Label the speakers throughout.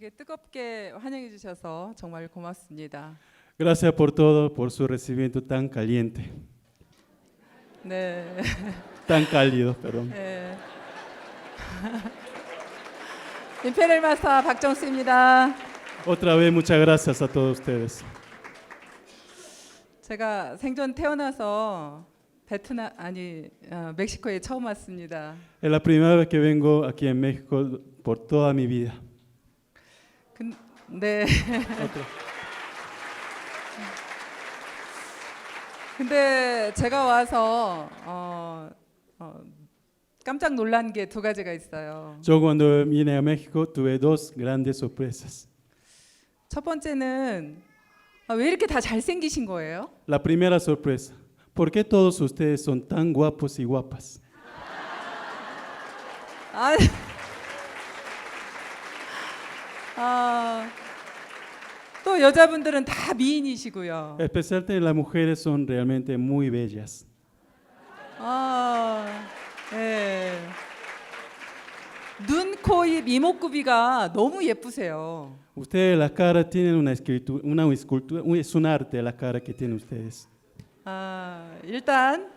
Speaker 1: 이렇게 뜨겁게 환영해 주셔서 정말 고맙습니다.
Speaker 2: Gracias por todo, por su recibimiento tan caliente,
Speaker 1: 네.
Speaker 2: tan cálido, perdón.
Speaker 1: 네. 임페리얼 마스터 박정수입니다.
Speaker 2: Otra vez muchas gracias a todos ustedes.
Speaker 1: 제가 생전 태어나서 멕시코에 처음 왔습니다.
Speaker 2: Es la primera vez que vengo aquí en México por toda mi vida.
Speaker 1: 네.
Speaker 2: Otra.
Speaker 1: 근데 제가 와서 깜짝 놀란 게 두 가지가 있어요.
Speaker 2: Yo cuando vine a México tuve dos grandes sorpresas.
Speaker 1: 첫 번째는 왜 이렇게 다 잘생기신 거예요?
Speaker 2: La primera sorpresa, ¿por qué todos ustedes son tan guapos y guapas?
Speaker 1: 또 여자분들은 다 미인이시고요.
Speaker 2: Especialmente las mujeres son realmente muy bellas.
Speaker 1: 네. 눈, 코, 입, 이목구비가 너무 예쁘세요.
Speaker 2: Ustedes la cara tienen una escultura, es un arte la cara que tienen ustedes.
Speaker 1: 일단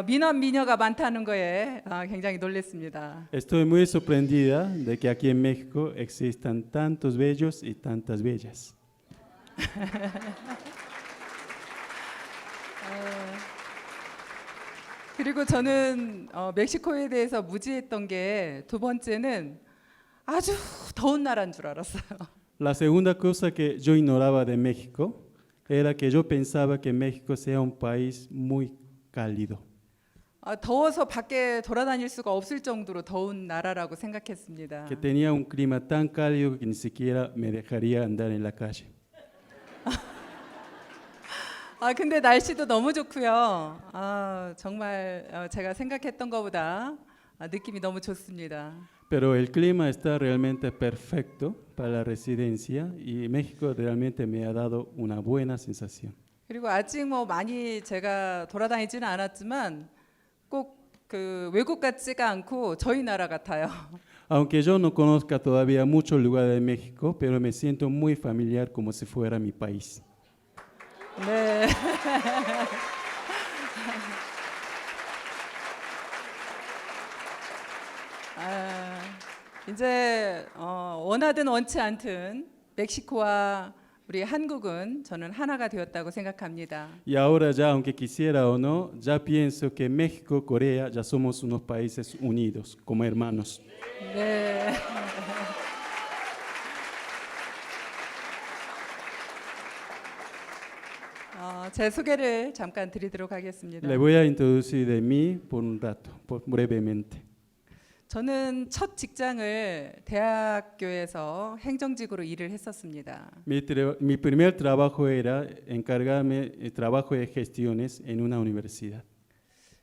Speaker 1: 미남 미녀가 많다는 거에 굉장히 놀랐습니다.
Speaker 2: Estoy muy sorprendida de que aquí en México existan tantos bellos y tantas bellas.
Speaker 1: 그리고 저는 멕시코에 대해서 무지했던 게 두 번째는 아주 더운 나라인 줄 알았어요.
Speaker 2: La segunda cosa que yo ignoraba de México era que yo pensaba que México sea un país muy cálido,
Speaker 1: 더워서 밖에 돌아다닐 수가 없을 정도로 더운 나라라고 생각했습니다.
Speaker 2: que tenía un clima tan cálido que ni siquiera me dejaría andar en la calle.
Speaker 1: 근데 날씨도 너무 좋고요. 정말 제가 생각했던 것보다 느낌이 너무 좋습니다.
Speaker 2: Pero el clima está realmente perfecto para la residencia y México realmente me ha dado una buena sensación.
Speaker 1: 그리고 아직 많이 제가 돌아다니지는 않았지만 꼭 그 외국 같지가 않고 저희 나라 같아요.
Speaker 2: Aunque yo no conozca todavía muchos lugares de México, pero me siento muy familiar como si fuera mi país.
Speaker 1: 네. 이제 원하든 원치 않든 멕시코와 우리 한국은 저는 하나가 되었다고 생각합니다.
Speaker 2: Y ahora ya, aunque quisiera o no, ya pienso que México, Corea, ya somos unos países unidos, como hermanos.
Speaker 1: 네. 제 소개를 잠깐 드리도록 하겠습니다.
Speaker 2: Le voy a introducir de mí por un rato, brevemente.
Speaker 1: 저는 첫 직장을 대학교에서 행정직으로 일을 했었습니다.
Speaker 2: Mi primer trabajo era encargarme de trabajo de gestiones en una universidad.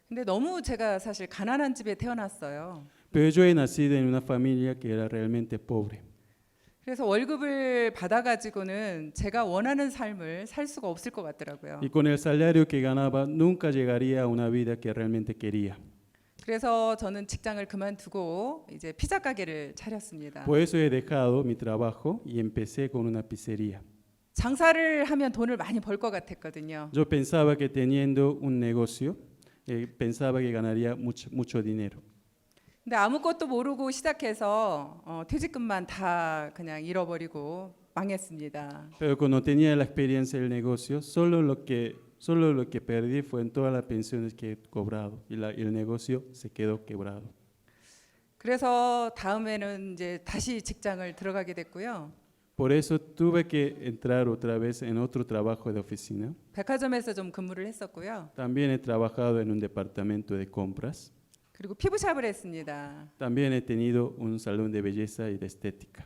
Speaker 1: 근데 너무 제가 사실 가난한 집에 태어났어요.
Speaker 2: Pero yo he nacido en una familia que era realmente pobre.
Speaker 1: 그래서 월급을 받아가지고는 제가 원하는 삶을 살 수가 없을 것 같더라고요.
Speaker 2: Y con el salario que ganaba nunca llegaría a una vida que realmente quería.
Speaker 1: 그래서 저는 직장을 그만두고 이제 피자 가게를 차렸습니다.
Speaker 2: Por eso he dejado mi trabajo y empecé con una pizzería.
Speaker 1: 장사를 하면 돈을 많이 벌 것 같았거든요.
Speaker 2: Yo pensaba que teniendo un negocio, pensaba que ganaría mucho dinero.
Speaker 1: 근데 아무것도 모르고 시작해서 퇴직금만 다 그냥 잃어버리고 망했습니다.
Speaker 2: Pero cuando tenía la experiencia del negocio, solo lo que perdí fue en todas las pensiones que he cobrado y el negocio se quedó quebrado.
Speaker 1: 그래서 다음에는 이제 다시 직장을 들어가게 됐고요.
Speaker 2: Por eso tuve que entrar otra vez en otro trabajo de oficina.
Speaker 1: 백화점에서 좀 근무를 했었고요.
Speaker 2: También he trabajado en un departamento de compras.
Speaker 1: 그리고 피부샵을 했습니다.
Speaker 2: También he tenido un salón de belleza y de estética.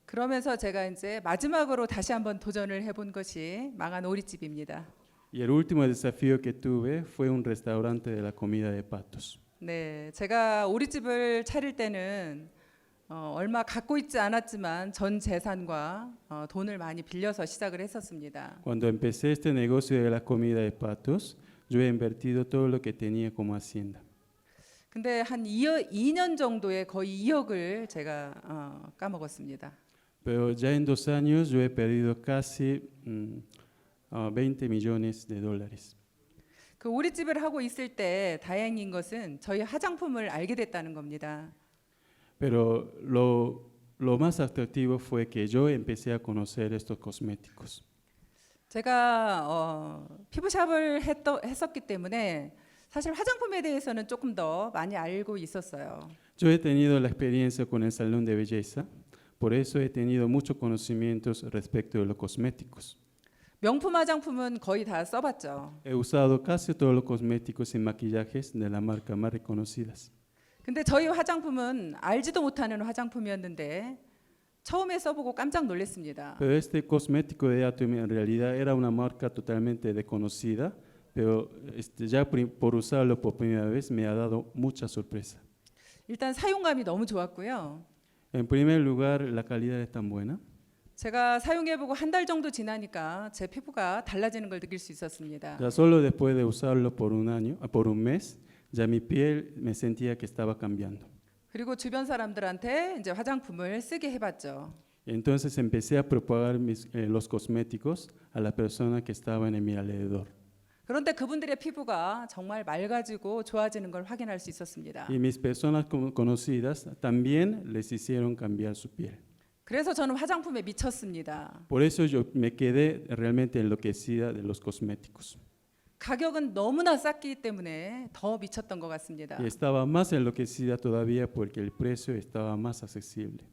Speaker 1: 그러면서 제가 이제 마지막으로 다시 한번 도전을 해본 것이 망한 오리집입니다.
Speaker 2: Y el último desafío que tuve fue un restaurante de la comida de patos.
Speaker 1: 네, 제가 오리집을 차릴 때는 얼마 갖고 있지 않았지만 전 재산과 돈을 많이 빌려서 시작을 했었습니다.
Speaker 2: Cuando empecé este negocio de la comida de patos, yo he invertido todo lo que tenía como hacienda.
Speaker 1: 근데 한 2년 정도에 거의 2억을 제가 까먹었습니다.
Speaker 2: Pero ya en 2 años yo he perdido casi 20 millones de dólares.
Speaker 1: 그 오리집을 하고 있을 때 다행인 것은 저희 화장품을 알게 됐다는 겁니다.
Speaker 2: Pero lo más atractivo fue que yo empecé a conocer estos cosméticos.
Speaker 1: 제가 피부샵을 했었기 때문에 사실 화장품에 대해서는 조금 더 많이 알고 있었어요.
Speaker 2: Yo he tenido la experiencia con el salón de belleza, por eso he tenido muchos conocimientos respecto de los cosméticos.
Speaker 1: 명품 화장품은 거의 다 써봤죠.
Speaker 2: He usado casi todos los cosméticos y maquillajes de las marcas más reconocidas.
Speaker 1: 근데 저희 화장품은 알지도 못하는 화장품이었는데 처음에 써보고 깜짝 놀랐습니다.
Speaker 2: Pero este cosmético de Atomy en realidad era una marca totalmente desconocida, pero ya por usarlo por primera vez me ha dado mucha sorpresa.
Speaker 1: 일단 사용감이 너무 좋았고요.
Speaker 2: En primer lugar, la calidad es tan buena.
Speaker 1: 제가 사용해보고 한 달 정도 지나니까 제 피부가 달라지는 걸 느낄 수 있었습니다.
Speaker 2: Ya solo después de usarlo por un mes, ya mi piel me sentía que estaba cambiando.
Speaker 1: 그리고 주변 사람들한테 이제 화장품을 쓰게 해봤죠.
Speaker 2: Entonces empecé a propagar los cosméticos a las personas que estaban en mi alrededor.
Speaker 1: 그런데 그분들의 피부가 정말 맑아지고 좋아지는 걸 확인할 수 있었습니다.
Speaker 2: Y mis personas conocidas también les hicieron cambiar su piel.
Speaker 1: 그래서 저는 화장품에 미쳤습니다.
Speaker 2: Por eso yo me quedé realmente enloquecida de los cosméticos.
Speaker 1: 가격은 너무나 쌌기 때문에 더 미쳤던 것 같습니다.
Speaker 2: Y estaba más enloquecida todavía porque el precio estaba más accesible.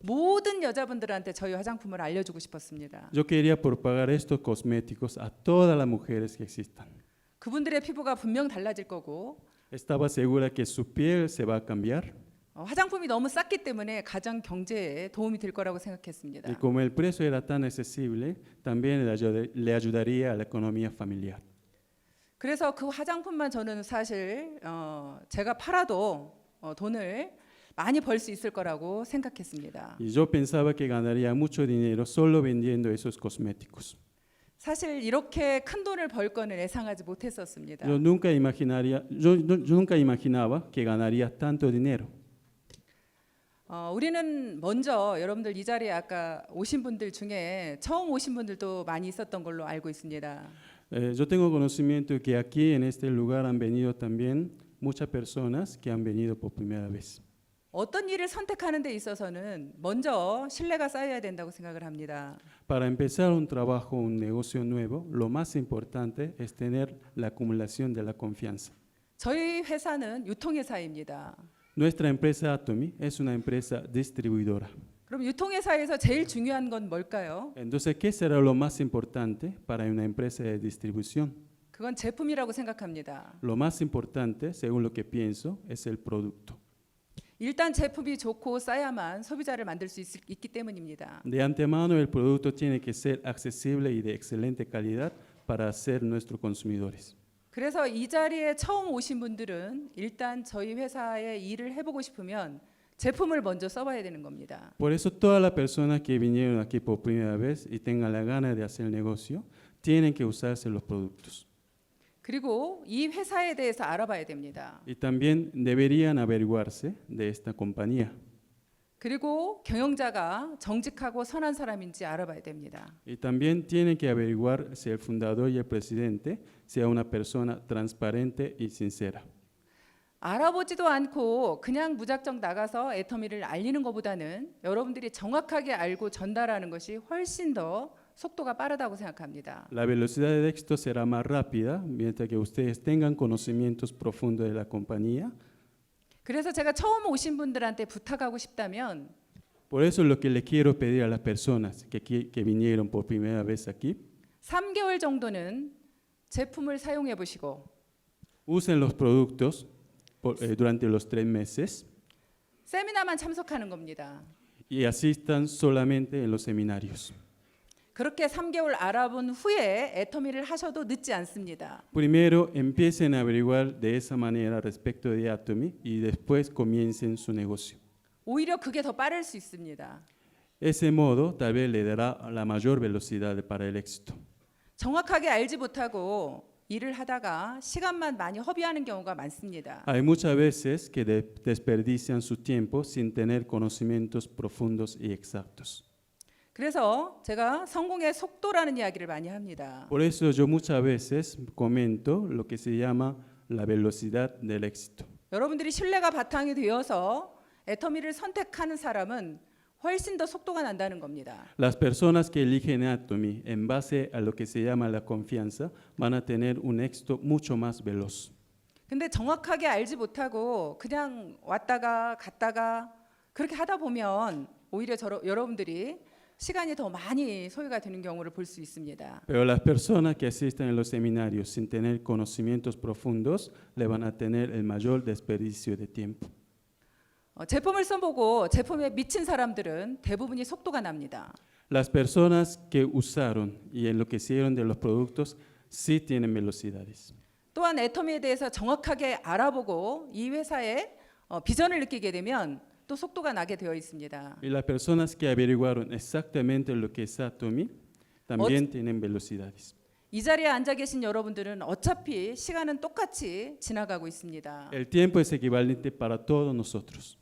Speaker 1: 모든 여자분들한테 저희 화장품을 알려주고 싶었습니다.
Speaker 2: Yo quería propagar estos cosméticos a todas las mujeres que existan.
Speaker 1: 그분들의 피부가 분명 달라질 거고
Speaker 2: Estaba segura que su piel se va a cambiar
Speaker 1: 화장품이 너무 쌌기 때문에 가정 경제에 도움이 될 거라고 생각했습니다.
Speaker 2: y como el precio era tan accesible, también le ayudaría a la economía familiar.
Speaker 1: 그래서 그 화장품만 저는 사실 제가 팔아도 돈을 많이 벌 수 있을 거라고 생각했습니다.
Speaker 2: Y yo pensaba que ganaría mucho dinero solo vendiendo esos cosméticos.
Speaker 1: 사실 이렇게 큰 돈을 벌 거는 예상하지 못했었습니다.
Speaker 2: Yo nunca imaginaba que ganaría tanto dinero.
Speaker 1: 우리는 먼저 여러분들 이 자리에 아까 오신 분들 중에 처음 오신 분들도 많이 있었던 걸로 알고 있습니다.
Speaker 2: Yo tengo conocimiento que aquí en este lugar han venido también muchas personas que han venido por primera vez.
Speaker 1: 어떤 일을 선택하는 데 있어서는 먼저 신뢰가 쌓여야 된다고 생각을 합니다.
Speaker 2: Para empezar un trabajo, un negocio nuevo, lo más importante es tener la acumulación de la confianza.
Speaker 1: 저희 회사는 유통회사입니다.
Speaker 2: Nuestra empresa Atomy es una empresa distribuidora.
Speaker 1: 그럼 유통회사에서 제일 중요한 건 뭘까요?
Speaker 2: Entonces, ¿qué será lo más importante para una empresa de distribución?
Speaker 1: 그건 제품이라고 생각합니다.
Speaker 2: Lo más importante, según lo que pienso, es el producto.
Speaker 1: 일단 제품이 좋고 싸야만 소비자를 만들 수 있기 때문입니다.
Speaker 2: De antemano, el producto tiene que ser accesible y de excelente calidad para ser nuestros consumidores.
Speaker 1: 그래서 이 자리에 처음 오신 분들은 일단 저희 회사에 일을 해보고 싶으면 제품을 먼저 써봐야 되는 겁니다.
Speaker 2: Por eso todas las personas que vinieron aquí por primera vez y tengan la gana de hacer negocio, tienen que usarse los productos.
Speaker 1: 그리고 이 회사에 대해서 알아봐야 됩니다.
Speaker 2: Y también deberían averiguarse de esta compañía.
Speaker 1: 그리고 경영자가 정직하고 선한 사람인지 알아봐야 됩니다.
Speaker 2: Y también tienen que averiguar si el fundador y el presidente sea una persona transparente y sincera.
Speaker 1: 알아보지도 않고 그냥 무작정 나가서 애터미를 알리는 것보다는 여러분들이 정확하게 알고 전달하는 것이 훨씬 더 속도가 빠르다고 생각합니다.
Speaker 2: La velocidad de éxito será más rápida mientras que ustedes tengan conocimientos profundos de la compañía.
Speaker 1: 그래서 제가 처음 오신 분들한테 부탁하고 싶다면
Speaker 2: Por eso lo que le quiero pedir a las personas que vinieron por primera vez aquí,
Speaker 1: 3개월 정도는 제품을 사용해 보시고
Speaker 2: usen los productos durante los 3 meses
Speaker 1: 세미나만 참석하는 겁니다.
Speaker 2: y asistan solamente en los seminarios.
Speaker 1: 그렇게 3개월 알아본 후에 애터미를 하셔도 늦지 않습니다.
Speaker 2: Primero empiecen a averiguar de esa manera respecto de Atomy y después comiencen su negocio.
Speaker 1: 오히려 그게 더 빠를 수 있습니다.
Speaker 2: Ese modo tal vez le dará la mayor velocidad para el éxito.
Speaker 1: 정확하게 알지 못하고 일을 하다가 시간만 많이 허비하는 경우가 많습니다.
Speaker 2: Hay muchas veces que desperdician su tiempo sin tener conocimientos profundos y exactos.
Speaker 1: 그래서 제가 성공의 속도라는 이야기를 많이 합니다.
Speaker 2: Por eso yo muchas veces comento lo que se llama la velocidad del éxito.
Speaker 1: 여러분들이 신뢰가 바탕이 되어서 애터미를 선택하는 사람은 훨씬 더 속도가 난다는 겁니다.
Speaker 2: Las personas que eligen Atomy en base a lo que se llama la confianza van a tener un éxito mucho más veloz.
Speaker 1: 근데 정확하게 알지 못하고 그냥 왔다가 갔다가 그렇게 하다 보면 오히려 여러분들이 시간이 더 많이 소요가 되는 경우를 볼 수 있습니다.
Speaker 2: Pero las personas que asisten a los seminarios sin tener conocimientos profundos le van a tener el mayor desperdicio de tiempo.
Speaker 1: 제품을 써보고 제품에 미친 사람들은 대부분이 속도가 납니다.
Speaker 2: Las personas que usaron y enloquecieron de los productos sí tienen velocidades.
Speaker 1: 또한 애터미에 대해서 정확하게 알아보고 이 회사의 비전을 느끼게 되면 또 속도가 나게 되어 있습니다.
Speaker 2: Y las personas que averiguaron exactamente lo que es Atomy también tienen velocidades.
Speaker 1: 이 자리에 앉아 계신 여러분들은 어차피 시간은 똑같이 지나가고 있습니다.
Speaker 2: El tiempo es equivalente para todos nosotros.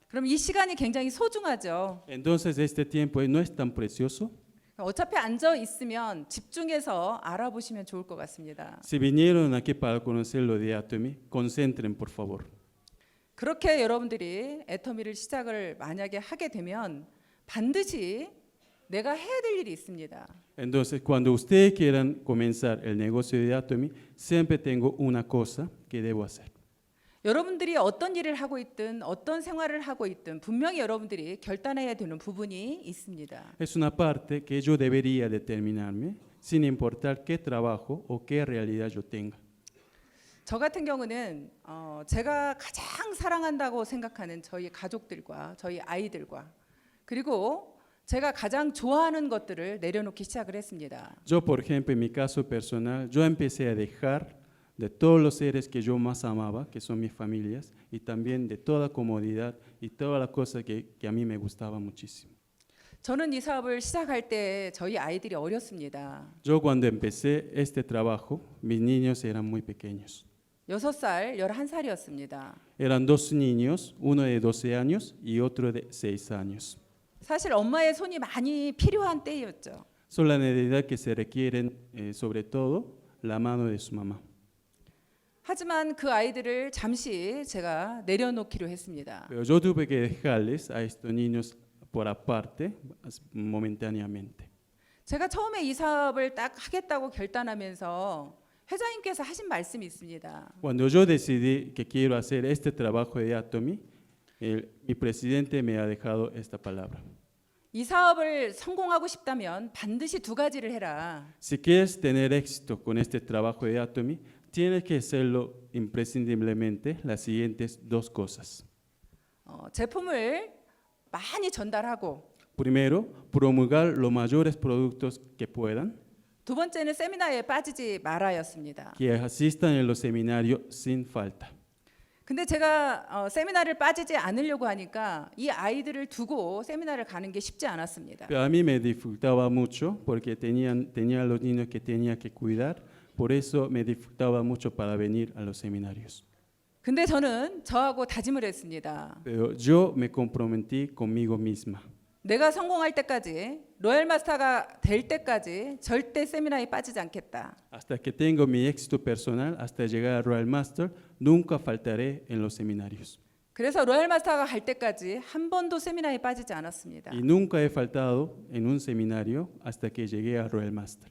Speaker 1: 그럼 이 시간이 굉장히 소중하죠.
Speaker 2: Entonces este tiempo no es tan precioso.
Speaker 1: 어차피 앉아 있으면 집중해서 알아보시면 좋을 것 같습니다.
Speaker 2: Si vinieron aquí para conocer lo de Atomy, concentren por favor.
Speaker 1: 그렇게 여러분들이 애터미를 시작을 만약에 하게 되면 반드시 내가 해야 될 일이 있습니다.
Speaker 2: Entonces, cuando ustedes quieran comenzar el negocio de Atomy, siempre tengo una cosa que debo hacer.
Speaker 1: 여러분들이 어떤 일을 하고 있든 어떤 생활을 하고 있든 분명히 여러분들이 결단해야 되는 부분이 있습니다.
Speaker 2: Es una parte que yo debería determinarme, sin importar qué trabajo o qué realidad yo tenga.
Speaker 1: 저 같은 경우는 제가 가장 사랑한다고 생각하는 저희 가족들과 저희 아이들과 그리고 제가 가장 좋아하는 것들을 내려놓기 시작을 했습니다.
Speaker 2: Yo, por ejemplo, en mi caso personal, yo empecé a dejar de todos los seres que yo más amaba, que son mis familias, y también de toda comodidad y todas las cosas que a mí me gustaban muchísimo.
Speaker 1: 저는 이 사업을 시작할 때 저희 아이들이 어렸습니다.
Speaker 2: Yo cuando empecé este trabajo, mis niños eran muy pequeños.
Speaker 1: 6살, 11살이었습니다.
Speaker 2: Eran dos niños, uno de 12 años y otro de 6 años.
Speaker 1: 사실 엄마의 손이 많이 필요한 때였죠.
Speaker 2: Son la necesidad que se requieren, sobre todo, la mano de su mamá.
Speaker 1: 하지만 그 아이들을 잠시 제가 내려놓기로 했습니다.
Speaker 2: Pero yo tuve que dejarles a estos niños por aparte, momentáneamente.
Speaker 1: 제가 처음에 이 사업을 딱 하겠다고 결단하면서 회장님께서 하신 말씀이 있습니다.
Speaker 2: Cuando yo decidí que quiero hacer este trabajo de Atomy, mi presidente me ha dejado esta palabra.
Speaker 1: 이 sa업을 성공하고 싶다면 반드시 두 가지를 해라.
Speaker 2: Si quieres tener éxito con este trabajo de Atomy, tienes que hacerlo imprescindiblemente las siguientes dos cosas.
Speaker 1: 제품을 많이 전달하고
Speaker 2: Primero, promulgar los mayores productos que puedan,
Speaker 1: 두 번째는 세미나에 빠지지 말아였습니다.
Speaker 2: que asistan en los seminarios sin falta.
Speaker 1: 근데 제가 세미나를 빠지지 않으려고 하니까 이 아이들을 두고 세미나를 가는 게 쉽지 않았습니다.
Speaker 2: Pero a mí me dificultaba mucho porque tenía los niños que tenía que cuidar, por eso me dificultaba mucho para venir a los seminarios.
Speaker 1: 근데 저는 저하고 다짐을 했습니다.
Speaker 2: Pero yo me comprometí conmigo misma.
Speaker 1: 내가 성공할 때까지 로얄 마스터가 될 때까지 절대 세미나에 빠지지 않겠다.
Speaker 2: Hasta que tengo mi éxito personal, hasta llegar a Royal Master, nunca faltaré en los seminarios.
Speaker 1: 그래서 로얄 마스터가 갈 때까지 한 번도 세미나에 빠지지 않았습니다.
Speaker 2: Y nunca he faltado en un seminario hasta que llegué a Royal Master.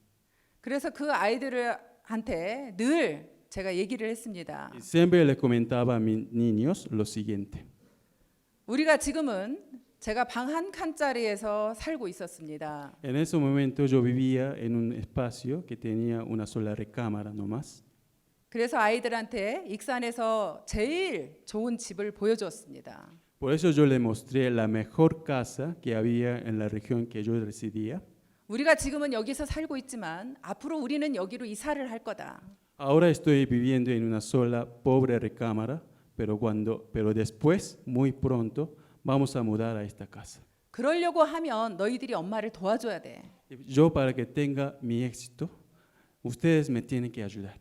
Speaker 1: 그래서 그 아이들한테 늘 제가 얘기를 했습니다.
Speaker 2: Y siempre les comentaba a mis niños lo siguiente.
Speaker 1: 우리가 지금은 제가 방 한 칸짜리에서 살고 있었습니다.
Speaker 2: En ese momento yo vivía en un espacio que tenía una sola recámara nomás.
Speaker 1: 그래서 아이들한테 익산에서 제일 좋은 집을 보여주었습니다.
Speaker 2: Por eso yo le mostré la mejor casa que había en la región que yo residía.
Speaker 1: 우리가 지금은 여기서 살고 있지만 앞으로 우리는 여기로 이사를 할 거다.
Speaker 2: Ahora estoy viviendo en una sola pobre recámara, pero después, muy pronto, vamos a mudar a esta casa.
Speaker 1: 그러려고 하면 너희들이 엄마를 도와줘야 돼.
Speaker 2: Yo para que tenga mi éxito, ustedes me tienen que ayudar.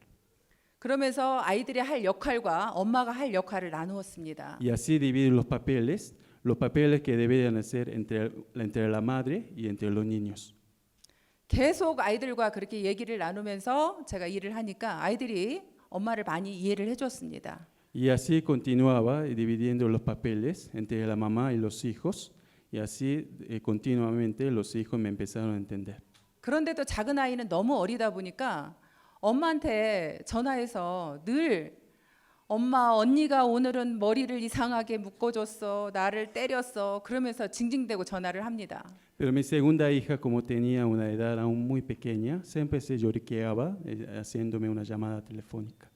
Speaker 1: 그러면서 아이들이 할 역할과 엄마가 할 역할을 나누었습니다.
Speaker 2: Y así dividir los papeles. los papeles que deberían hacer entre la madre y entre los niños.
Speaker 1: 계속 아이들과 그렇게 얘기를 나누면서 제가 일을 하니까 아이들이 엄마를 많이 이해를 해줬습니다.
Speaker 2: Y así continuaba dividiendo los papeles entre la mamá y los hijos, y así continuamente los hijos me empezaron a entender.
Speaker 1: 그런데도 작은 아이는 너무 어리다 보니까 엄마한테 전화해서 늘 엄마 언니가 오늘은 머리를 이상하게 묶어줬어, 나를 때렸어, 그러면서 징징대고 전화를 합니다.
Speaker 2: Pero mi segunda hija, como tenía una edad aún muy pequeña, siempre se lloriqueaba haciéndome una llamada telefónica.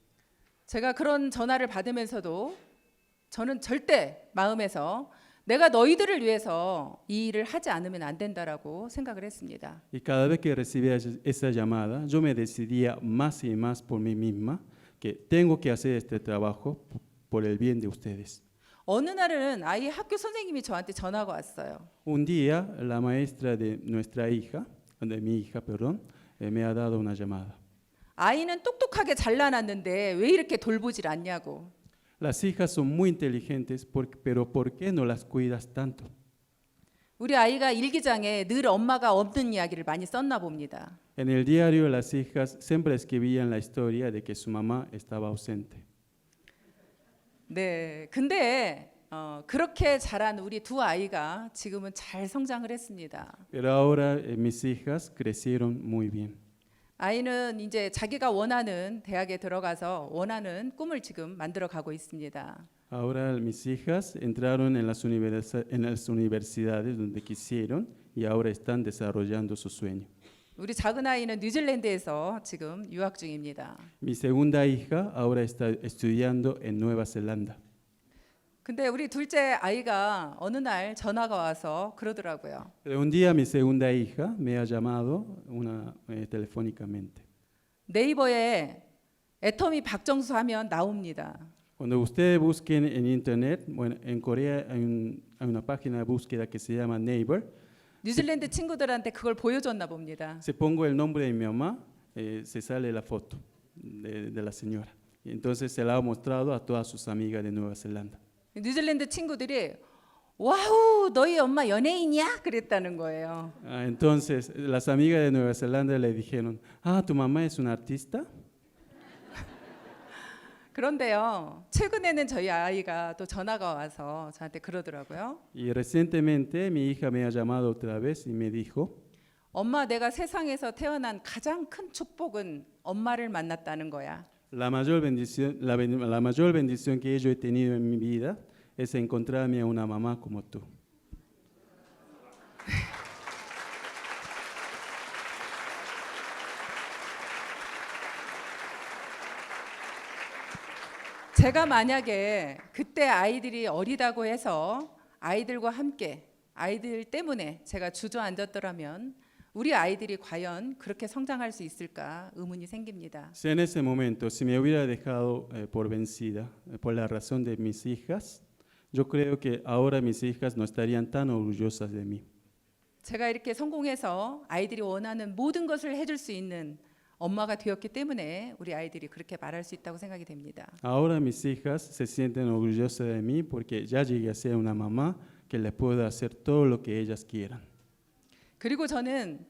Speaker 1: 제가 그런 전화를 받으면서도 저는 절대 마음에서 내가 너희들을 위해서 이 일을 하지 않으면 안 된다라고 생각을 했습니다.
Speaker 2: Y cada vez que recibía esa llamada, yo me decidía más y más por mí misma que tengo que hacer este trabajo por el bien de ustedes.
Speaker 1: 어느 날은 아이 학교 선생님이 저한테 전화가 왔어요.
Speaker 2: Un día, la maestra de nuestra hija, de mi hija, perdón, me ha dado una llamada.
Speaker 1: 아이는 똑똑하게 잘라놨는데 왜 이렇게 돌보질 않냐고.
Speaker 2: Las hijas son muy inteligentes, pero ¿por qué no las cuidas tanto?
Speaker 1: 우리 아이가 일기장에 늘 엄마가 없는 이야기를 많이 썼나 봅니다.
Speaker 2: En el diario, las hijas siempre escribían la historia de que su mamá estaba ausente.
Speaker 1: 네, 근데 그렇게 자란 우리 두 아이가 지금은 잘 성장을 했습니다.
Speaker 2: Pero ahora mis hijas crecieron muy bien.
Speaker 1: 아이는 이제 자기가 원하는 대학에 들어가서 원하는 꿈을 지금 만들어 가고 있습니다.
Speaker 2: Ahora mis hijas entraron en las universidades donde quisieron y ahora están desarrollando su sueño.
Speaker 1: 우리 작은 아이는 뉴질랜드에서 지금 유학 중입니다.
Speaker 2: Mi segunda hija ahora está estudiando en Nueva Zelanda.
Speaker 1: 근데 우리 둘째 아이가 어느 날 전화가 와서 그러더라고요.
Speaker 2: Pero un día mi segunda hija me ha llamado telefónicamente.
Speaker 1: 네이버에 애터미 박정수 하면 나옵니다.
Speaker 2: Cuando ustedes busquen en internet, bueno, en Corea hay una página de búsqueda que se llama Naver.
Speaker 1: 뉴질랜드 친구들한테 그걸 보여줬나 봅니다.
Speaker 2: Si pongo el nombre de mi mamá, se sale la foto de la señora. Y entonces se la ha mostrado a todas sus amigas de Nueva Zelanda.
Speaker 1: 뉴질랜드 친구들이 와우 너희 엄마 연예인이야? 그랬다는 거예요.
Speaker 2: Entonces las amigas de Nueva Zelanda le dijeron, ¿tu mamá es una artista?
Speaker 1: 그런데요. 최근에는 저희 아이가 또 전화가 와서 저한테 그러더라고요.
Speaker 2: Y recientemente mi hija me ha llamado otra vez y me dijo,
Speaker 1: 엄마 내가 세상에서 태어난 가장 큰 축복은 엄마를 만났다는 거야.
Speaker 2: la mayor bendición que yo he tenido en mi vida es encontrarme a una mamá como tú.
Speaker 1: 제가 만약에 그때 아이들이 어리다고 해서 아이들과 함께 아이들 때문에 제가 주저앉았더라면 우리 아이들이 과연 그렇게 성장할 수 있을까 의문이 생깁니다.
Speaker 2: Si en ese momento, si me hubiera dejado por vencida por la razón de mis hijas, yo creo que ahora mis hijas no estarían tan orgullosas de mí.
Speaker 1: 제가 이렇게 성공해서 아이들이 원하는 모든 것을 해줄 수 있는 엄마가 되었기 때문에 우리 아이들이 그렇게 말할 수 있다고 생각이 됩니다.
Speaker 2: Ahora mis hijas se sienten orgullosas de mí porque ya llegué a ser una mamá que les puedo hacer todo lo que ellas quieran.
Speaker 1: 그리고 저는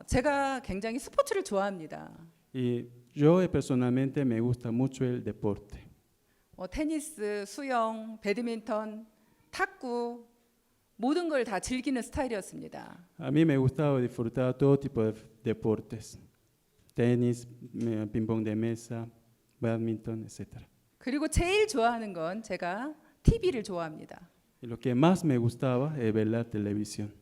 Speaker 1: 제가 굉장히 스포츠를 좋아합니다.
Speaker 2: Y yo personalmente me gusta mucho el deporte.
Speaker 1: 테니스, 수영, 배드민턴, 탁구 모든 걸 다 즐기는 스타일이었습니다.
Speaker 2: A mí me gustaba disfrutar todo tipo de deportes. Tenis, ping-pong de mesa, badminton, etc.
Speaker 1: 그리고 제일 좋아하는 건 제가 TV를 좋아합니다.
Speaker 2: Y lo que más me gustaba es ver la televisión.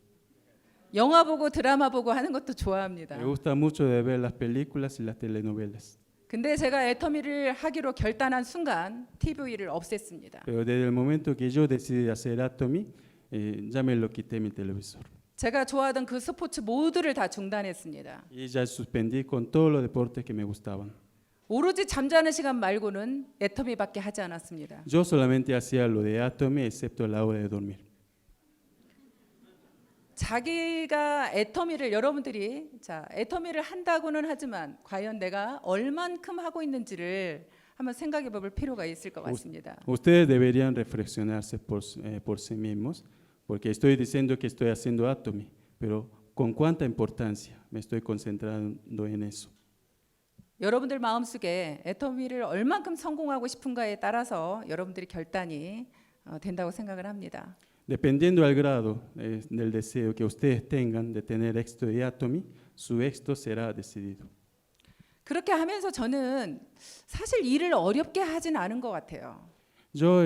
Speaker 1: 영화 보고 드라마 보고 하는 것도 좋아합니다.
Speaker 2: Me gusta mucho de ver las películas y las telenovelas.
Speaker 1: 근데 제가 애터미를 하기로 결단한 순간 TV를 없앴습니다.
Speaker 2: Pero desde el momento que yo decidí hacer Atomy, ya me lo quité mi televisor.
Speaker 1: 제가 좋아하던 그 스포츠 모두를 다 중단했습니다.
Speaker 2: Y ya suspendí con todos los deportes que me gustaban.
Speaker 1: 오로지 잠자는 시간 말고는 애터미밖에 하지 않았습니다.
Speaker 2: Yo solamente hacía lo de Atomy, excepto la hora de dormir.
Speaker 1: 자기가 애터미를 여러분들이 애터미를 한다고는 하지만 과연 내가 얼만큼 하고 있는지를 한번 생각해 볼 필요가 있을 것 같습니다.
Speaker 2: Ustedes deberían reflexionarse por sí mismos, porque estoy diciendo que estoy haciendo Atomy, pero ¿con cuánta importancia me estoy concentrando en eso?
Speaker 1: 여러분들 마음속에 애터미를 얼만큼 성공하고 싶은가에 따라서 여러분들이 결단이 된다고 생각을 합니다.
Speaker 2: Dependiendo del grado del deseo que ustedes tengan de tener éxito de Atomy, su éxito será decidido.
Speaker 1: 그렇게 하면서 저는 사실 일을 어렵게 하진 않은 것 같아요.
Speaker 2: Yo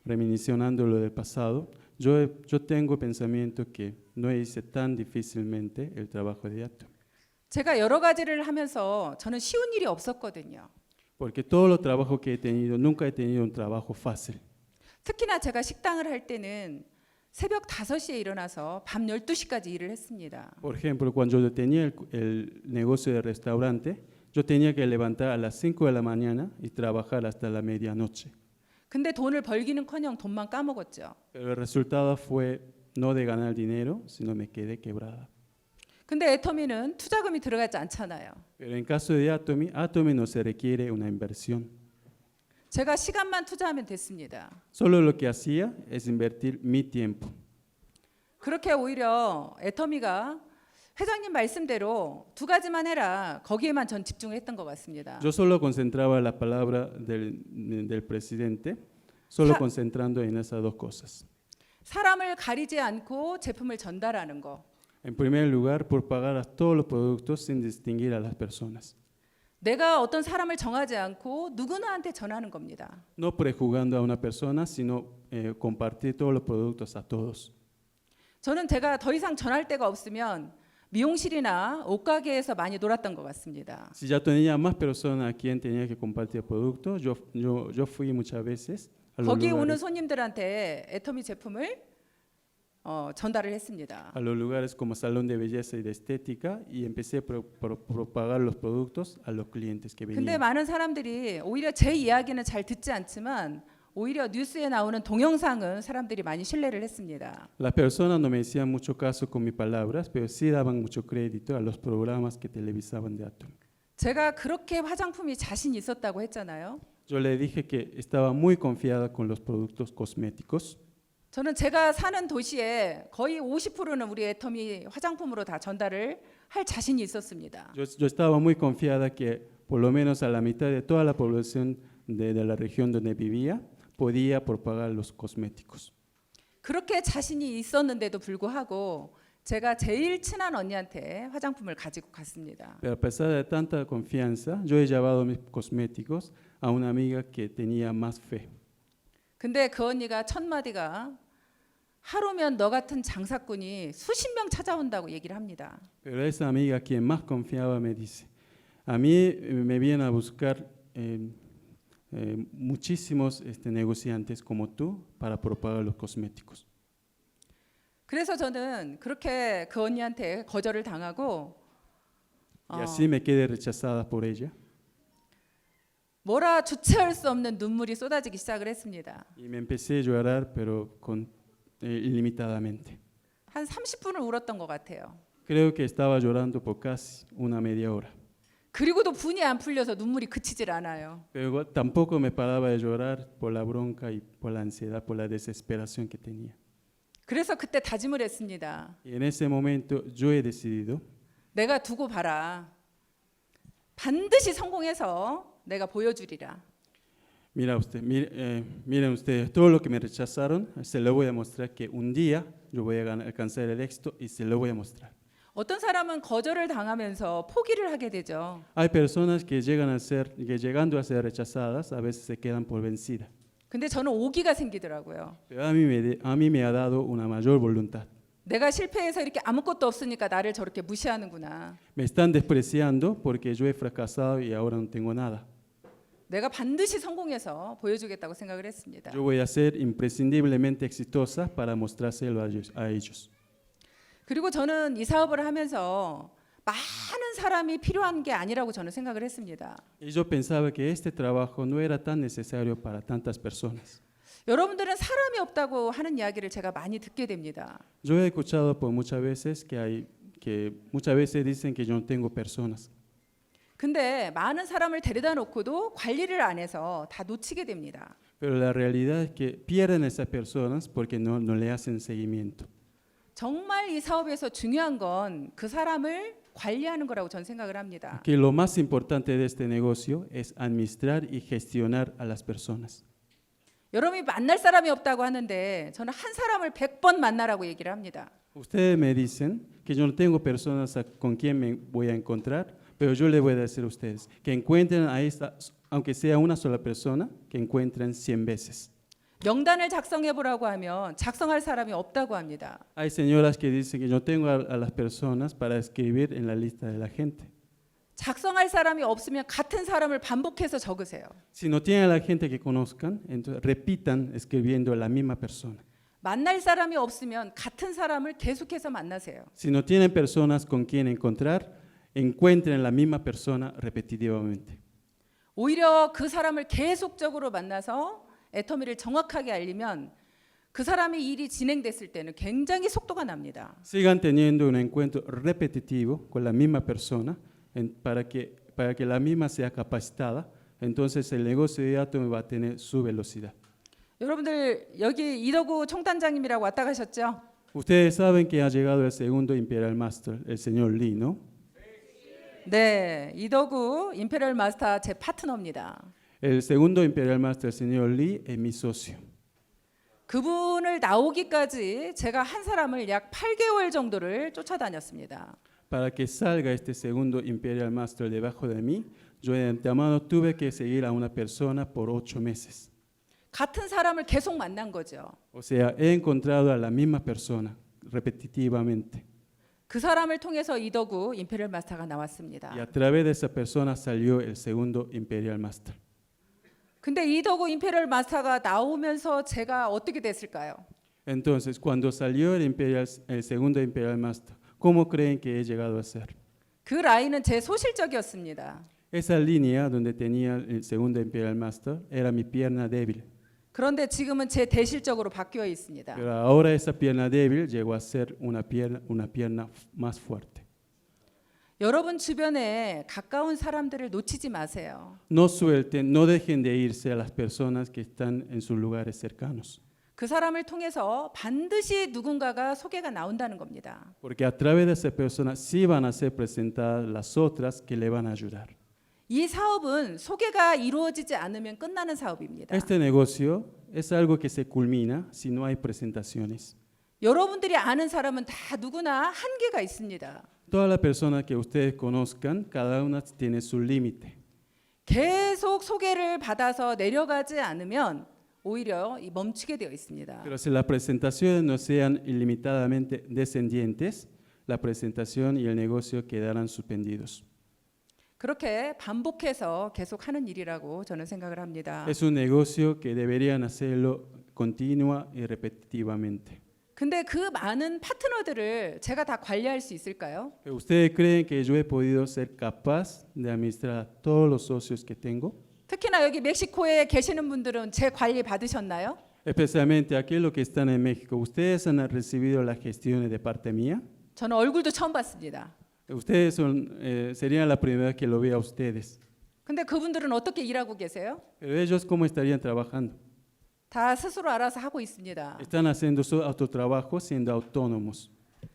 Speaker 2: reminiscenando lo del pasado, yo tengo pensamiento que no hice tan difícilmente el trabajo de Atomy.
Speaker 1: 제가 여러 가지를 하면서 저는 쉬운 일이 없었거든요.
Speaker 2: Porque todos los trabajos que he tenido, nunca he tenido un trabajo fácil.
Speaker 1: 특히나 제가 식당을 할 때는 새벽 5시에 일어나서 밤 12시까지 일을 했습니다.
Speaker 2: Por ejemplo, cuando yo tenía el negocio de restaurante, yo tenía que levantar a las 5 de la mañana y trabajar hasta la medianoche.
Speaker 1: 근데 돈을 벌기는커녕 돈만 까먹었죠.
Speaker 2: Pero el resultado fue no de ganar dinero, sino me quedé quebrada.
Speaker 1: 근데 애터미는 투자금이 들어가지 않잖아요.
Speaker 2: Pero en caso de Atomy, Atomy no se requiere una inversión.
Speaker 1: 제가 시간만 투자하면 됐습니다.
Speaker 2: Solo lo que hacía es invertir mi tiempo.
Speaker 1: 그렇게 오히려 애터미가 회장님 말씀대로 2가지만 해라. 거기에만 전 집중을 했던 것 같습니다.
Speaker 2: Yo solo concentraba la palabra del presidente, solo
Speaker 1: Sa-
Speaker 2: concentrando en esas dos cosas.
Speaker 1: 사람을 가리지 않고 제품을 전달하는 거.
Speaker 2: En primer lugar, por pagar a todos los productos sin distinguir a las personas.
Speaker 1: 내가 어떤 사람을 정하지 않고 누구나한테 전하는 겁니다.
Speaker 2: No prejuzgando a una persona, sino compartir todos los productos a todos.
Speaker 1: 저는 제가 더 이상 전할 데가 없으면 미용실이나 옷가게에서 많이 놀았던 것 같습니다.
Speaker 2: Si ya tenía más personas a quien tenía que compartir productos, yo fui muchas veces a los
Speaker 1: 거기 오는
Speaker 2: lugares,
Speaker 1: 손님들한테 애터미 제품을 전달을 했습니다.
Speaker 2: a los lugares como salón de belleza y de estética y empecé a propagar los productos a los clientes que
Speaker 1: 근데
Speaker 2: venían.
Speaker 1: 많은 사람들이 오히려 제 이야기는 잘 듣지 않지만 오히려 뉴스에 나오는 동영상은 사람들이 많이 신뢰를 했습니다.
Speaker 2: Las personas no me hacían mucho caso con mis palabras, pero sí daban mucho crédito a los programas que televisaban de Atomy.
Speaker 1: 제가 그렇게 화장품이 자신 있었다고 했잖아요.
Speaker 2: Yo le dije que estaba muy confiada con los productos cosméticos.
Speaker 1: 저는 제가 사는 도시에 거의 50%는 우리 애터미 화장품으로 다 전달을 할 자신이 있었습니다.
Speaker 2: Yo estaba muy confiada que por lo menos a la mitad de toda la población de la región donde vivía podía propagar los cosméticos.
Speaker 1: 그렇게 자신이 있었는데도 불구하고 제가 제일 친한 언니한테 화장품을 가지고 갔습니다.
Speaker 2: Pero a pesar de tanta confianza, yo he llevado mis cosméticos a una amiga que tenía más fe.
Speaker 1: 근데 그 언니가 첫 마디가 하루면 너 같은 장사꾼이 수십 명 찾아온다고 얘기를 합니다.
Speaker 2: Pero esa amiga, quien más confiaba, me dice, a mí me vienen a buscar muchísimos negociantes como tú para propagar los cosméticos.
Speaker 1: 그래서 저는 그렇게 그 언니한테 거절을 당하고
Speaker 2: Y así me quedé rechazada por ella.
Speaker 1: 뭐라 주체할 수 없는 눈물이 쏟아지기 시작을 했습니다.
Speaker 2: Y me empecé a llorar, pero ilimitadamente.
Speaker 1: 한 30분을 울었던 것 같아요.
Speaker 2: Creo que estaba llorando por casi una media hora.
Speaker 1: 그리고도 분이 안 풀려서 눈물이 그치질 않아요.
Speaker 2: Pero tampoco me paraba de llorar por la bronca y por la ansiedad, por la desesperación que tenía.
Speaker 1: 그래서 그때 다짐을 했습니다.
Speaker 2: Y en ese momento yo he decidido,
Speaker 1: 내가 두고 봐라. 반드시 성공해서 내가 보여주리라.
Speaker 2: miren ustedes, todo lo que me rechazaron, se lo voy a mostrar que un día yo voy a alcanzar el éxito y se lo voy a mostrar.
Speaker 1: 어떤 사람은 거절을 당하면서 포기를 하게 되죠.
Speaker 2: Hay personas que llegando a ser rechazadas, a veces se quedan por vencidas.
Speaker 1: 근데 저는 오기가 생기더라고요.
Speaker 2: Pero a mí me ha dado una mayor voluntad.
Speaker 1: 내가 실패해서 이렇게 아무것도 없으니까 나를 저렇게 무시하는구나.
Speaker 2: Me están despreciando porque yo he fracasado y ahora no tengo nada.
Speaker 1: 내가 반드시 성공해서 보여주겠다고 생각을 했습니다.
Speaker 2: Yo voy a ser imprescindiblemente exitosa para mostrárselo a ellos.
Speaker 1: 그리고 저는 이 사업을 하면서 많은 사람이 필요한 게 아니라고 저는 생각을 했습니다.
Speaker 2: Y yo pensaba que este trabajo no era tan necesario para tantas personas.
Speaker 1: 여러분들은 사람이 없다고 하는 이야기를 제가 많이 듣게 됩니다.
Speaker 2: Yo he escuchado por muchas veces que muchas veces dicen que yo no tengo personas.
Speaker 1: 근데 많은 사람을 데려다 놓고도 관리를 안 해서 다 놓치게 됩니다.
Speaker 2: Pero la realidad es que pierden esas personas porque no le hacen seguimiento.
Speaker 1: 정말 이 사업에서 중요한 건 그 사람을 관리하는 거라고 전 생각을 합니다.
Speaker 2: Que lo más importante de este negocio es administrar y gestionar a las personas.
Speaker 1: 여러분이 만날 사람이 없다고 하는데 저는 한 사람을 100번 만나라고 얘기를 합니다.
Speaker 2: Ustedes me dicen que yo no tengo personas con quien me voy a encontrar, pero yo les voy a decir a ustedes que encuentren a esta, aunque sea una sola persona, que encuentren 100 veces.
Speaker 1: 명단을 작성해 보라고 하면 작성할 사람이 없다고 합니다.
Speaker 2: Hay señoras que dicen que yo tengo a las personas para escribir en la lista de la gente.
Speaker 1: 작성할 사람이 없으면 같은 사람을 반복해서 적으세요.
Speaker 2: Si no tienen a la gente que conozcan, entonces repitan escribiendo la misma persona.
Speaker 1: 만날 사람이 없으면 같은 사람을 계속해서 만나세요.
Speaker 2: Si no tienen personas con quien encontrar, encuentren la misma persona repetitivamente.
Speaker 1: 오히려 그 사람을 계속적으로 만나서 애터미를 정확하게 알리면 그 사람의 일이 진행됐을 때는 굉장히 속도가 납니다.
Speaker 2: Sigan teniendo un encuentro repetitivo con la misma persona para que la misma sea capacitada, entonces el negocio de Atomy va a tener su velocidad.
Speaker 1: 여러분들 여기 이덕우 총단장님이라고 왔다 가셨죠?
Speaker 2: Ustedes saben que ha llegado el segundo Imperial Master, el señor Lee, ¿no?
Speaker 1: 네, 이덕우 임페리얼 마스터 제 파트너입니다.
Speaker 2: El segundo Imperial Master, el señor Lee, es mi socio.
Speaker 1: 그분을 나오기까지 제가 한 사람을 약 8개월 정도를 쫓아다녔습니다.
Speaker 2: Para que salga este segundo Imperial Master debajo de mí, yo de antemano tuve que seguir a una persona por 8 meses.
Speaker 1: 같은 사람을 계속 만난 거죠.
Speaker 2: O sea, he encontrado a la misma persona repetitivamente.
Speaker 1: 그 사람을 통해서 이덕우 임페리얼 마스터가
Speaker 2: Y
Speaker 1: 나왔습니다.
Speaker 2: a través de esa persona salió el segundo Imperial Master.
Speaker 1: 근데 이덕우 임페리얼 마스터가 나오면서 제가 어떻게 됐을까요?
Speaker 2: Entonces, cuando salió el segundo Imperial Master, ¿cómo creen que he llegado a ser?
Speaker 1: 그 라인은 제 소실적이었습니다.
Speaker 2: Esa línea donde tenía el segundo Imperial Master era mi pierna débil.
Speaker 1: 그런데 지금은 제 대실적으로 바뀌어 있습니다.
Speaker 2: Pero ahora esa pierna débil llegó a ser una pierna más fuerte.
Speaker 1: 여러분 주변에 가까운 사람들을 놓치지 마세요.
Speaker 2: No suelten, no dejen de irse a las personas que están en sus lugares cercanos.
Speaker 1: 그 사람을 통해서 반드시 누군가가 소개가 나온다는 겁니다.
Speaker 2: Porque a través de esa persona sí van a ser presentadas las otras que le van a ayudar.
Speaker 1: 이 사업은 소개가 이루어지지 않으면 끝나는 사업입니다.
Speaker 2: Este negocio es algo que se culmina si no hay presentaciones.
Speaker 1: 여러분들이 아는 사람은 다 누구나 한계가 있습니다.
Speaker 2: Todas las personas que ustedes conozcan, cada una tiene su límite.
Speaker 1: 계속 소개를 받아서 내려가지 않으면 오히려 멈추게 되어 있습니다.
Speaker 2: Pero si las presentaciones no sean ilimitadamente descendientes, la presentación y el negocio quedarán suspendidos.
Speaker 1: 그렇게 반복해서 계속 하는 일이라고 저는 생각을 합니다.
Speaker 2: Es un negocio que deberían hacerlo continua y repetitivamente.
Speaker 1: 근데 그 많은 파트너들을 제가 다 관리할 수 있을까요?
Speaker 2: Pero ¿ustedes creen que yo he podido ser capaz de administrar a todos los socios que tengo?
Speaker 1: 특히나 여기 멕시코에 계시는 분들은 제 관리 받으셨나요?
Speaker 2: Especialmente aquellos que están en México. ¿Ustedes han recibido las gestiones de parte mía?
Speaker 1: 저는 얼굴도 처음 봤습니다.
Speaker 2: Ustedes serían la primera vez que lo vea a ustedes.
Speaker 1: 근데 그분들은 어떻게 일하고 계세요?
Speaker 2: Pero ellos, ¿cómo estarían trabajando?
Speaker 1: 다 스스로 알아서 하고 있습니다.
Speaker 2: Están haciendo su autotrabajo siendo autónomos.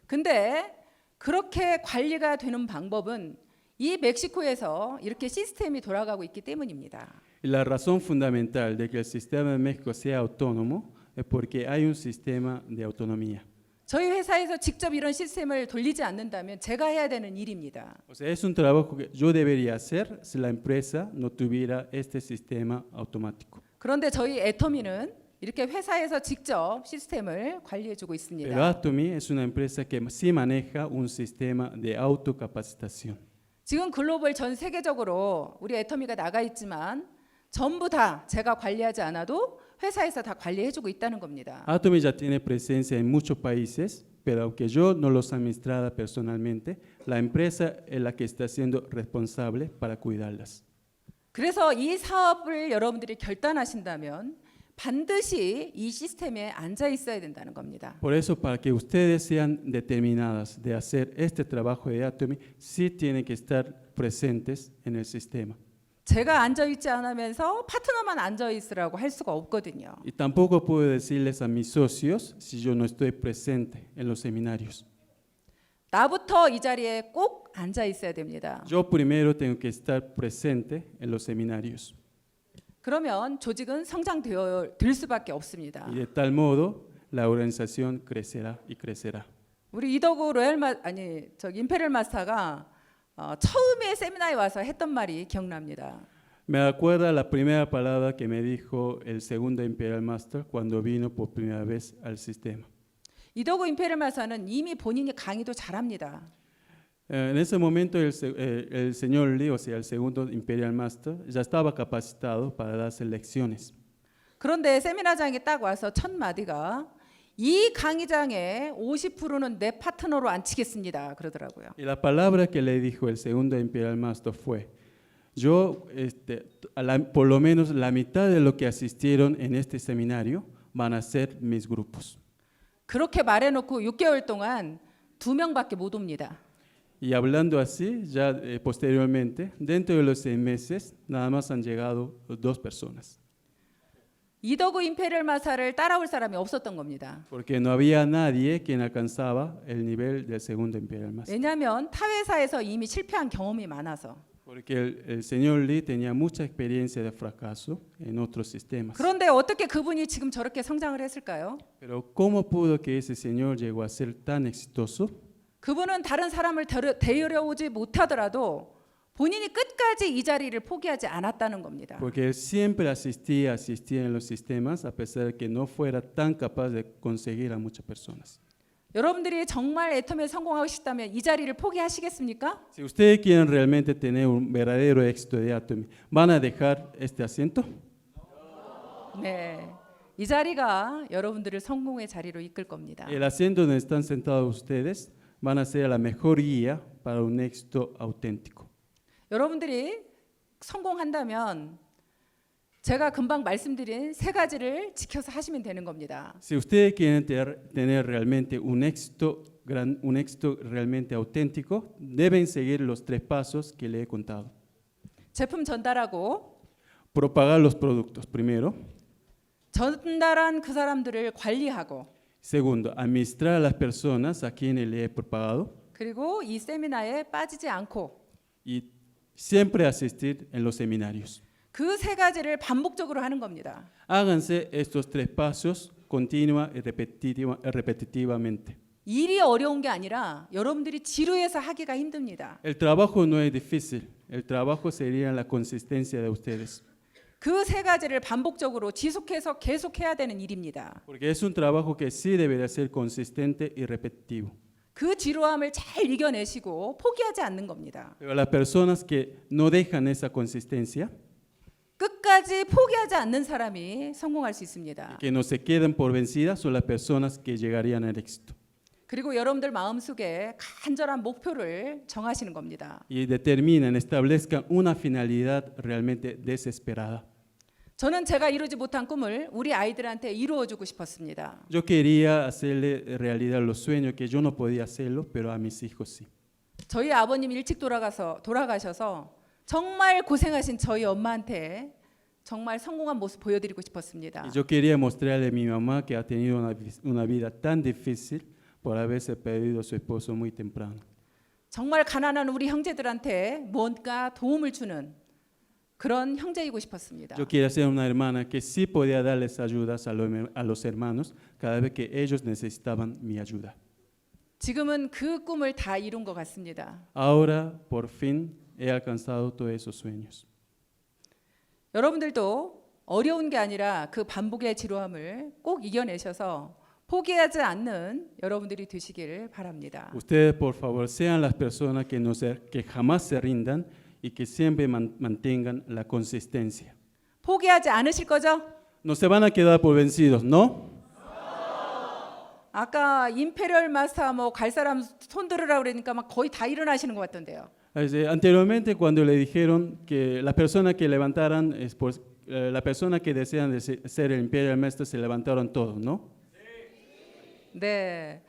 Speaker 1: 근데 그렇게 관리가 되는 방법은 이 멕시코에서 이렇게 시스템이 돌아가고 있기 때문입니다.
Speaker 2: Y la razón fundamental de que el sistema de México sea autónomo es porque hay un sistema de autonomía.
Speaker 1: 저희 회사에서 직접 이런 시스템을 돌리지 않는다면 제가 해야 되는 일입니다.
Speaker 2: O sea, es un trabajo que yo debería hacer si la empresa no tuviera este sistema automático.
Speaker 1: 그런데 저희 애터미는 이렇게 회사에서 직접 시스템을 관리해주고 있습니다.
Speaker 2: Pero Atomy es una empresa que sí maneja un sistema de autocapacitación.
Speaker 1: 지금 글로벌 전 세계적으로 우리 애터미가 나가 있지만 전부 다 제가 관리하지 않아도 회사에서 다 관리해주고 있다는 겁니다.
Speaker 2: Atomy ya tiene presencia en muchos países, pero aunque yo no los administrara personalmente, la empresa es la que está siendo responsable para cuidarlas.
Speaker 1: 그래서 이 사업을 여러분들이 결단하신다면 반드시 이 시스템에 앉아 있어야 된다는 겁니다.
Speaker 2: Por eso, para que ustedes sean determinadas de hacer este trabajo de Atomy, sí tienen que estar presentes en el sistema.
Speaker 1: 제가 앉아 있지 않으면서 파트너만 앉아 있으라고 할 수가 없거든요.
Speaker 2: Y tampoco puedo decirles a mis socios si yo no estoy presente en los seminarios.
Speaker 1: 나부터 이 자리에 꼭 앉아 있어야 됩니다.
Speaker 2: Yo primero tengo que estar presente en los seminarios.
Speaker 1: 그러면 조직은 성장되어 될 수밖에 없습니다.
Speaker 2: Y de tal modo, la organización crecerá y crecerá.
Speaker 1: 우리 이덕우 임페리얼 마스터가 처음에 세미나에 와서 했던 말이 기억납니다.
Speaker 2: Me acuerda la primera palabra que me dijo el segundo Imperial Master cuando vino por primera vez al sistema.
Speaker 1: 이덕우 임페리얼 마스터는 이미 본인이 강의도 잘합니다.
Speaker 2: En ese momento el señor Lee, o sea, el segundo Imperial Master, ya estaba capacitado para darse lecciones.
Speaker 1: 그런데 세미나장에 딱 와서 첫 마디가 이 강의장의 50%는 내 파트너로 앉히겠습니다. 그러더라고요.
Speaker 2: Y la palabra que le dijo el segundo Imperial Master fue, yo, por lo menos la mitad de lo que asistieron en este seminario van a ser mis grupos.
Speaker 1: 그렇게 말해놓고 6개월 동안 2명밖에 못 옵니다.
Speaker 2: Y hablando así, ya posteriormente, dentro de los 6 meses, nada más han llegado 2 personas.
Speaker 1: 이덕우 임페리얼 마스터를 따라올 사람이 없었던 겁니다.
Speaker 2: Porque no había nadie quien alcanzaba el nivel del segundo Imperial Master.
Speaker 1: 왜냐하면 타 회사에서 이미 실패한 경험이 많아서.
Speaker 2: Porque el señor Lee tenía mucha experiencia de fracaso en otros sistemas.
Speaker 1: 그런데 어떻게 그분이 지금 저렇게 성장을 했을까요?
Speaker 2: Pero ¿cómo pudo que ese señor llegó a ser tan exitoso?
Speaker 1: 그분은 다른 사람을 데려오지 못하더라도 본인이 끝까지 이 자리를 포기하지 않았다는 겁니다.
Speaker 2: Porque él siempre asistía en los sistemas a pesar de que no fuera tan capaz de conseguir a muchas personas.
Speaker 1: 여러분들이 정말 애텀에 성공하고 싶다면 이 자리를 포기하시겠습니까?
Speaker 2: Si ustedes quieren realmente tener un verdadero éxito de Atomy, ¿van a dejar este asiento?
Speaker 1: 네, 이 자리가 여러분들을 성공의 자리로 이끌 겁니다.
Speaker 2: El asiento donde están sentados ustedes van a ser la mejor guía para un éxito auténtico.
Speaker 1: 여러분들이 성공한다면 제가 금방 말씀드린 3가지를 지켜서 하시면 되는 겁니다.
Speaker 2: Si ustedes quieren tener realmente un éxito realmente auténtico, deben seguir los 3 pasos que le he contado.
Speaker 1: 제품 전달하고
Speaker 2: Propagar los productos, primero.
Speaker 1: 전달한 그 사람들을 관리하고
Speaker 2: Segundo, administrar a las personas a quienes le he propagado.
Speaker 1: 그리고 이 세미나에 빠지지 않고
Speaker 2: Y siempre asistir en los seminarios.
Speaker 1: 그 3가지를 반복적으로 하는 겁니다.
Speaker 2: Háganse estos 3 pasos continua y repetitivamente.
Speaker 1: 일이 어려운 게 아니라 여러분들이 지루해서 하기가 힘듭니다.
Speaker 2: El trabajo no es difícil, el trabajo sería la consistencia de ustedes.
Speaker 1: 그 3가지를 반복적으로 지속해서 계속해야 되는 일입니다.
Speaker 2: Porque es un trabajo que sí debería ser consistente y repetitivo.
Speaker 1: 그 지루함을 잘 이겨내시고 포기하지 않는 겁니다.
Speaker 2: Pero las personas que no dejan esa consistencia,
Speaker 1: 끝까지 포기하지 않는 사람이 성공할 수 있습니다.
Speaker 2: que no se quedan por vencidas, son las personas que llegarían al éxito.
Speaker 1: 그리고 여러분들 마음속에 간절한 목표를 정하시는 겁니다.
Speaker 2: Y determinan, establezcan una finalidad realmente desesperada.
Speaker 1: 저는 제가 이루지 못한 꿈을 우리 아이들한테 이루어주고 싶었습니다.
Speaker 2: Yo quería hacerle realidad los sueños que yo no podía hacerlo, pero a mis hijos sí.
Speaker 1: 저희 아버님 일찍 돌아가셔서 정말 고생하신 저희 엄마한테 정말 성공한 모습 보여드리고 싶었습니다.
Speaker 2: Y yo quería mostrarle a mi mamá que ha tenido una vida tan difícil por haberse perdido a su esposo muy temprano.
Speaker 1: 정말 가난한 우리 형제들한테 뭔가 도움을 주는 그런 형제이고 싶었습니다.
Speaker 2: Yo quería ser una hermana que sí podía darles ayudas a los hermanos cada vez que ellos necesitaban mi ayuda.
Speaker 1: 지금은 그 꿈을 다 이룬 것 같습니다.
Speaker 2: Ahora, por fin, he alcanzado todos esos sueños.
Speaker 1: 여러분들도 어려운 게 아니라 그 반복의 지루함을 꼭 이겨내셔서 포기하지 않는 여러분들이 되시기를 바랍니다.
Speaker 2: Ustedes, por favor, sean las personas que jamás se rindan y que siempre mantengan la consistencia.
Speaker 1: 포기하지 않으실 거죠?
Speaker 2: No se van a quedar por vencidos, ¿no?
Speaker 1: 아까 임페리얼 마스터 뭐 갈 사람 손 들으라 그러니까 막 거의 다 일어나시는 것 같던데요.
Speaker 2: Anteriormente, cuando le dijeron que las personas que levantaran la persona que desean ser el imperial master se levantaron todos, ¿no?
Speaker 1: 네,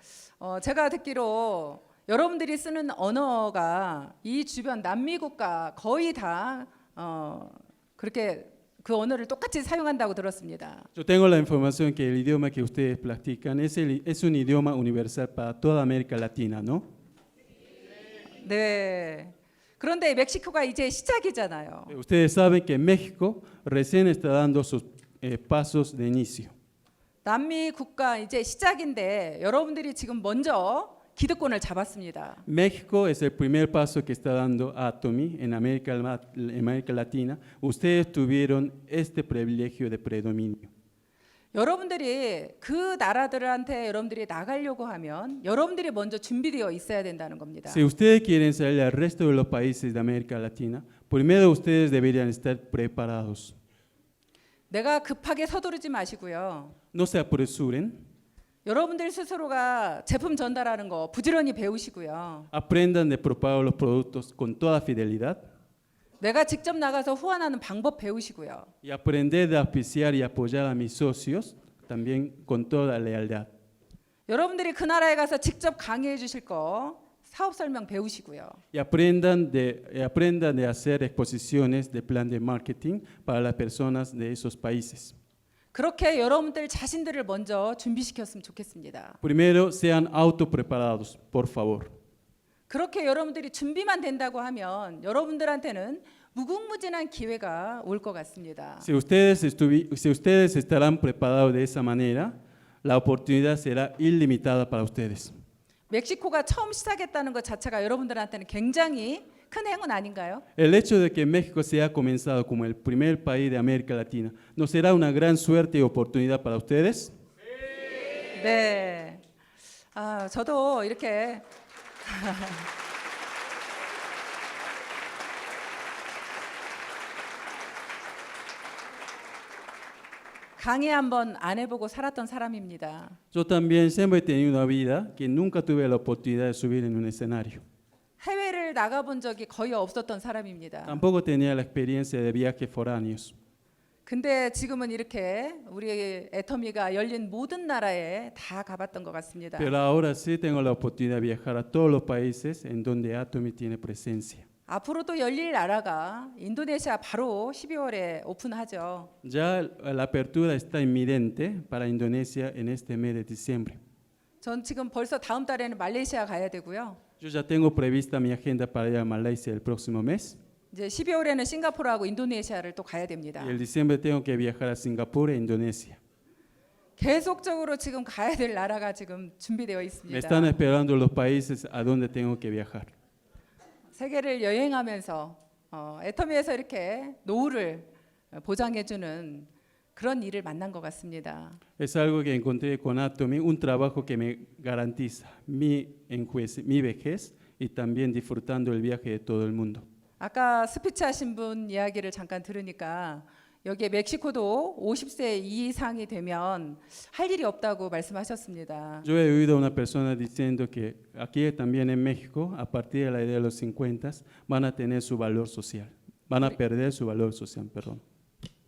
Speaker 1: 제가 듣기로 여러분들이 쓰는 언어가 이 주변 남미 국가 거의 다 그렇게 그 언어를 똑같이 사용한다고 들었습니다.
Speaker 2: Yo tengo la información que el idioma que ustedes practican es un idioma universal para toda América Latina, ¿no?
Speaker 1: 네. 그런데 멕시코가 이제 시작이잖아요.
Speaker 2: Ustedes saben que México recién está dando sus pasos de inicio.
Speaker 1: 남미 국가 이제 시작인데 여러분들이 지금 먼저 기득권을 잡았습니다.
Speaker 2: México es el primer paso que está dando Atomy en América Latina. Ustedes tuvieron este privilegio de predominio.
Speaker 1: 여러분들이 그 나라들한테 여러분들이 나가려고 하면 여러분들이 먼저 준비되어 있어야 된다는 겁니다.
Speaker 2: Si ustedes quieren salir al resto de los países de América Latina, primero ustedes deberían estar preparados.
Speaker 1: 내가 급하게 서두르지 마시고요.
Speaker 2: No se apresuren,
Speaker 1: 여러분들 스스로가 제품 전달하는 거 부지런히 배우시고요.
Speaker 2: aprendan de propagar los productos con toda fidelidad
Speaker 1: 내가 직접 나가서 후원하는 방법 배우시고요.
Speaker 2: y aprender de auspiciar y apoyar a mis socios también con toda lealtad.
Speaker 1: 여러분들이 그 나라에 가서 직접 강의해 주실 거 사업 설명 배우시고요.
Speaker 2: Y aprendan de hacer exposiciones de plan de marketing para las personas de esos países.
Speaker 1: 그렇게 여러분들 자신들을 먼저 준비시켰으면 좋겠습니다.
Speaker 2: Primero, sean autopreparados, por favor.
Speaker 1: 그렇게 여러분들이 준비만 된다고 하면 여러분들한테는 무궁무진한 기회가 올 것 같습니다.
Speaker 2: Si ustedes estarán preparados de esa manera, la oportunidad será ilimitada para ustedes.
Speaker 1: 멕시코가 처음 시작했다는 것 자체가 여러분들한테는 굉장히 큰 행운 아닌가요?
Speaker 2: El hecho de que México se ha comenzado como el primer país de América Latina, ¿no será una gran suerte y oportunidad para ustedes?
Speaker 1: 네. 저도 이렇게 강의 한번 안 해보고 살았던 사람입니다.
Speaker 2: Yo también siempre he tenido una vida que nunca tuve la oportunidad de subir en un escenario.
Speaker 1: 해외를 나가본 적이 거의 없었던 사람입니다.
Speaker 2: Tampoco tenía la experiencia de viajes foráneos.
Speaker 1: 근데 지금은 이렇게 우리 애터미가 열린 모든 나라에 다 가봤던 것 같습니다.
Speaker 2: Pero ahora sí tengo la oportunidad de viajar a todos los países en donde Atomy tiene presencia.
Speaker 1: 앞으로도 열릴 나라가 인도네시아 바로 12월에 오픈하죠.
Speaker 2: Ya la apertura está inminente para Indonesia en este mes de diciembre.
Speaker 1: 전 지금 벌써 다음 달에는 말레이시아 가야 되고요.
Speaker 2: Yo ya tengo prevista mi agenda para ir a Malaysia el próximo mes.
Speaker 1: 이제 12월에는 싱가포르하고 인도네시아를 또 가야 됩니다.
Speaker 2: Y el diciembre tengo que viajar a Singapur e Indonesia.
Speaker 1: 계속적으로 지금 가야 될 나라가 지금 준비되어
Speaker 2: Me
Speaker 1: 있습니다.
Speaker 2: están esperando los países a donde tengo que viajar.
Speaker 1: 세계를 여행하면서 애터미에서 이렇게 노후를 보장해주는 그런 일을 만난 것 같습니다.
Speaker 2: Es algo que encontré con Atomy, un trabajo que me garantiza mi vejez y también disfrutando el viaje de todo el mundo.
Speaker 1: 아까 스피치 하신 분 이야기를 잠깐 들으니까 여기에 멕시코도 50세 이상이 되면 할 일이 없다고 말씀하셨습니다.
Speaker 2: Yo he oído a una persona diciendo que aquí también en México, a partir de la edad de los 50, van a tener su valor social, van a perder su valor social, perdón.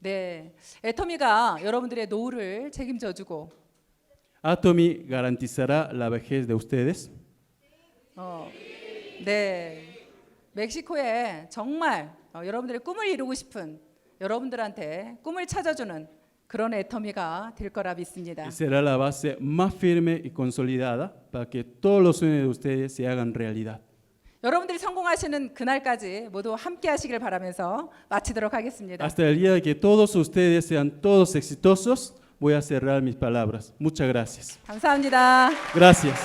Speaker 1: 네, 애터미가 여러분들의 노후를 책임져주고
Speaker 2: Atomy garantizará la vejez de ustedes.
Speaker 1: 네, 멕시코에 정말 여러분들의 꿈을 이루고 싶은 여러분들한테 꿈을 찾아주는 그런 애터미가 될 거라 믿습니다.
Speaker 2: Y será la base más firme y consolidada para que todos los sueños de ustedes se hagan realidad.
Speaker 1: 여러분들이 성공하시는 그날까지 모두 함께 하시길 바라면서 마치도록 하겠습니다.
Speaker 2: Hasta el día de que todos ustedes sean todos exitosos, voy a cerrar mis palabras. Muchas gracias.
Speaker 1: 감사합니다.
Speaker 2: Gracias.